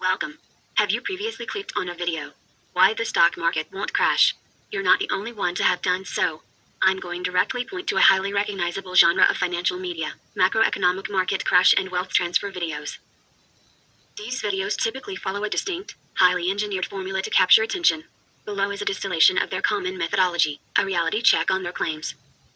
Welcome. Have you previously clicked on a video? Why the stock market won't crash? You're not the only one to have done so. I'm going to directly point to a highly recognizable genre of financial media, macroeconomic market crash and wealth transfer videos. These videos typically follow a distinct, highly engineered formula to capture attention. Below is a distillation of their common methodology, a reality check on their claims.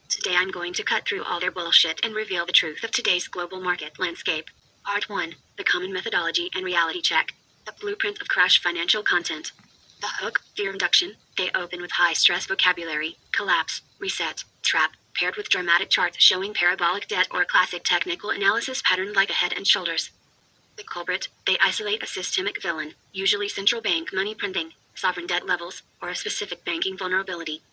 Today I'm going to cut through all their bullshit and reveal the truth of today's global market landscape. Part 1. The Common Methodology and Reality Check. The Blueprint of Crash Financial Content. The hook, fear induction. They open with high-stress vocabulary, collapse, reset, trap, paired with dramatic charts showing parabolic debt or a classic technical analysis pattern like a head and shoulders. The culprit, they isolate a systemic villain, usually central bank money printing, sovereign debt levels, or a specific banking vulnerability.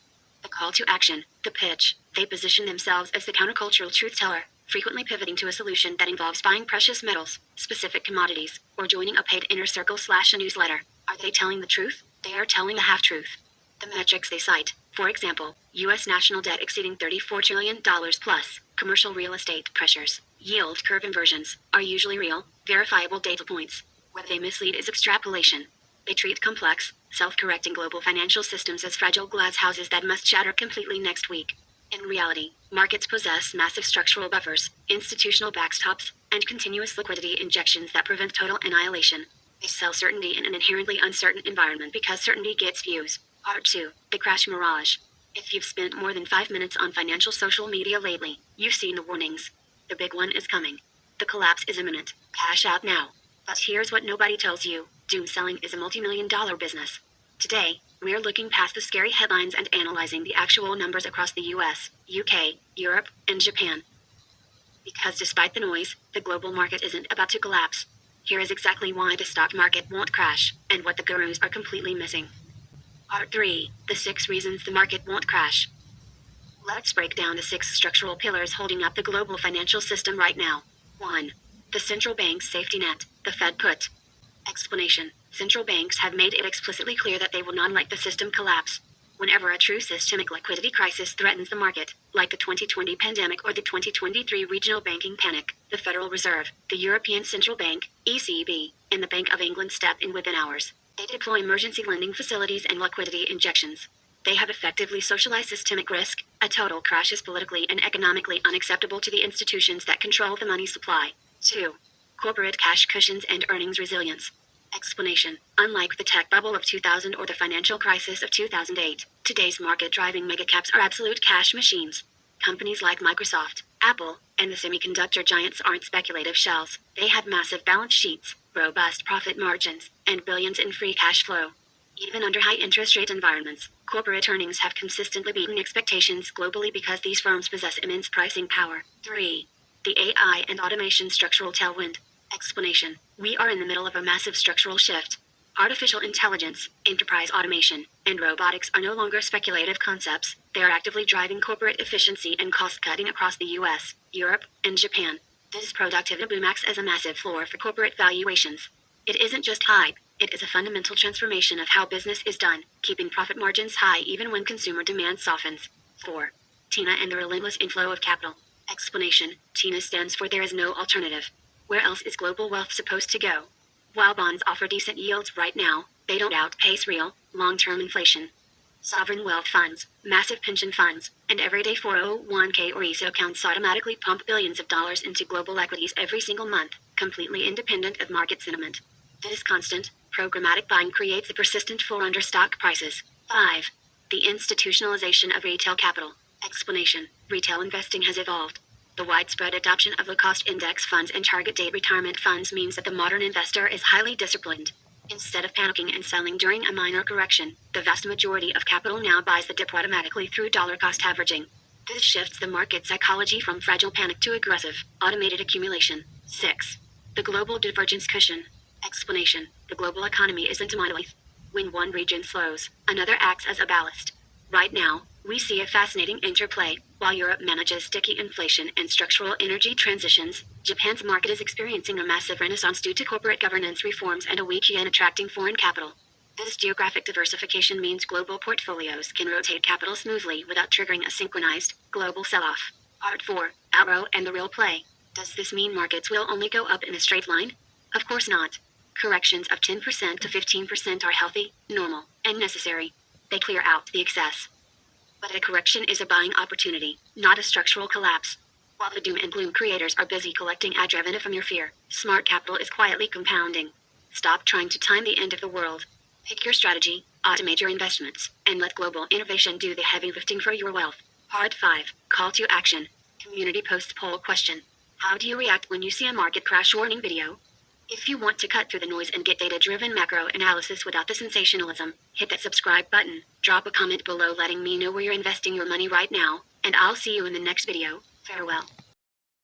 The call to action, the pitch, they position themselves as the countercultural truth teller, frequently pivoting to a solution that involves buying precious metals, specific commodities, or joining a paid inner circle / a newsletter. Are they telling the truth? They are telling the half-truth. The metrics they cite, for example, U.S. national debt exceeding $34 trillion plus, commercial real estate pressures, yield curve inversions, are usually real, verifiable data points. Where they mislead is extrapolation. They treat complex, self-correcting global financial systems as fragile glass houses that must shatter completely next week. In reality, markets possess massive structural buffers, institutional backstops, and continuous liquidity injections that prevent total annihilation. They sell certainty in an inherently uncertain environment because certainty gets views. Part 2. The Crash Mirage. If you've spent more than 5 minutes on financial social media lately, you've seen the warnings. The big one is coming. The collapse is imminent. Cash out now. But here's what nobody tells you. Doom selling is a multi-million-dollar business. Today, we're looking past the scary headlines and analyzing the actual numbers across the US, UK, Europe, and Japan. Because despite the noise, the global market isn't about to collapse. Here is exactly why the stock market won't crash, and what the gurus are completely missing. Part 3. The 6 reasons the market won't crash. Let's break down the 6 structural pillars holding up the global financial system right now. 1. The central bank's safety net, the Fed put. Explanation. Central banks have made it explicitly clear that they will not let the system collapse. Whenever a true systemic liquidity crisis threatens the market, like the 2020 pandemic or the 2023 regional banking panic, the Federal Reserve, the European Central Bank, ECB, and the Bank of England step in within hours. They deploy emergency lending facilities and liquidity injections. They have effectively socialized systemic risk. A total crash is politically and economically unacceptable to the institutions that control the money supply. 2. Corporate cash cushions and earnings resilience. Explanation. Unlike the tech bubble of 2000 or the financial crisis of 2008, today's market-driving megacaps are absolute cash machines. Companies like Microsoft, Apple, and the semiconductor giants aren't speculative shells. They have massive balance sheets, robust profit margins, and billions in free cash flow. Even under high interest rate environments, corporate earnings have consistently beaten expectations globally because these firms possess immense pricing power. 3. The AI and automation structural tailwind. Explanation. We are in the middle of a massive structural shift. Artificial intelligence, enterprise automation, and robotics are no longer speculative concepts. They are actively driving corporate efficiency and cost-cutting across the US, Europe, and Japan. This productivity boom acts as a massive floor for corporate valuations. It isn't just hype, it is a fundamental transformation of how business is done, keeping profit margins high even when consumer demand softens. 4. TINA and the Relentless Inflow of Capital. Explanation. TINA stands for There is no alternative. Where else is global wealth supposed to go? While bonds offer decent yields right now, they don't outpace real, long-term inflation. Sovereign wealth funds, massive pension funds, and everyday 401k or ESO accounts automatically pump billions of dollars into global equities every single month, completely independent of market sentiment. This constant, programmatic buying creates a persistent floor under stock prices. 5. The institutionalization of retail capital. Explanation. Retail investing has evolved. The widespread adoption of low-cost index funds and target-date retirement funds means that the modern investor is highly disciplined. Instead of panicking and selling during a minor correction, the vast majority of capital now buys the dip automatically through dollar-cost averaging. This shifts the market psychology from fragile panic to aggressive, automated accumulation. 6. The global divergence cushion. Explanation. The global economy isn't a monolith. When one region slows, another acts as a ballast. Right now, we see a fascinating interplay. While Europe manages sticky inflation and structural energy transitions, Japan's market is experiencing a massive renaissance due to corporate governance reforms and a weak yen attracting foreign capital. This geographic diversification means global portfolios can rotate capital smoothly without triggering a synchronized, global sell-off. Part 4. Arrow and the real play. Does this mean markets will only go up in a straight line? Of course not. Corrections of 10% to 15% are healthy, normal, and necessary. They clear out the excess. But a correction is a buying opportunity, not a structural collapse. While the doom and gloom creators are busy collecting ad revenue from your fear, smart capital is quietly compounding. Stop trying to time the end of the world. Pick your strategy, automate your investments, and let global innovation do the heavy lifting for your wealth. Part 5. Call to action. Community post poll question. How do you react when you see a market crash warning video? If you want to cut through the noise and get data-driven macro analysis without the sensationalism, hit that subscribe button, drop a comment below letting me know where you're investing your money right now, and I'll see you in the next video. Farewell.